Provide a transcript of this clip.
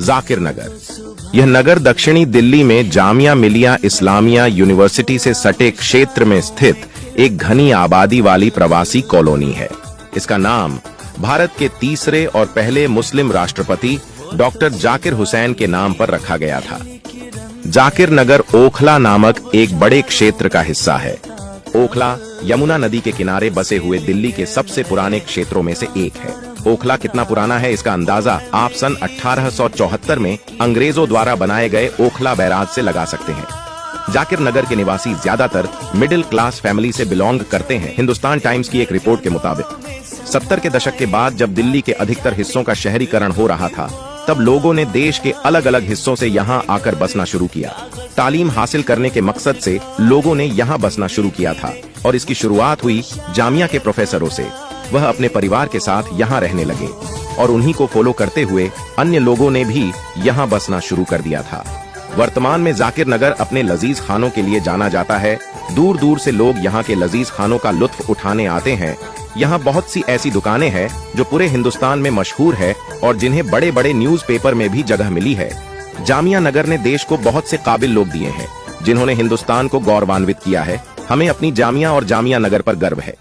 जाकिर नगर। यह नगर दक्षिणी दिल्ली में जामिया मिलिया इस्लामिया यूनिवर्सिटी से सटे क्षेत्र में स्थित एक घनी आबादी वाली प्रवासी कॉलोनी है। इसका नाम भारत के तीसरे और पहले मुस्लिम राष्ट्रपति डॉक्टर जाकिर हुसैन के नाम पर रखा गया था। जाकिर नगर ओखला नामक एक बड़े क्षेत्र का हिस्सा है। ओखला यमुना नदी के किनारे बसे हुए दिल्ली के सबसे पुराने क्षेत्रों में से एक है। ओखला कितना पुराना है इसका अंदाजा आप सन 1874 में अंग्रेजों द्वारा बनाए गए ओखला बैराज से लगा सकते हैं। जाकिर नगर के निवासी ज्यादातर मिडिल क्लास फैमिली से बिलोंग करते हैं। हिंदुस्तान टाइम्स की एक रिपोर्ट के मुताबिक 70 के दशक के बाद जब दिल्ली के अधिकतर हिस्सों का शहरीकरण हो रहा था, तब लोगों ने देश के अलग अलग हिस्सों से यहाँ आकर बसना शुरू किया। तालीम हासिल करने के मकसद से लोगों ने यहाँ बसना शुरू किया था और इसकी शुरुआत हुई जामिया के प्रोफेसरों से। वह अपने परिवार के साथ यहाँ रहने लगे और उन्हीं को फॉलो करते हुए अन्य लोगों ने भी यहाँ बसना शुरू कर दिया था। वर्तमान में जाकिर नगर अपने लजीज खानों के लिए जाना जाता है। दूर दूर से लोग यहाँ के लजीज खानों का लुत्फ उठाने आते हैं। यहाँ बहुत सी ऐसी दुकानें हैं जो पूरे हिंदुस्तान में मशहूर है और जिन्हें बड़े बड़े न्यूज़पेपर में भी जगह मिली है। जामिया नगर ने देश को बहुत से काबिल लोग दिए हैं जिन्होंने हिंदुस्तान को गौरवान्वित किया है। हमें अपनी जामिया और जामिया नगर पर गर्व है।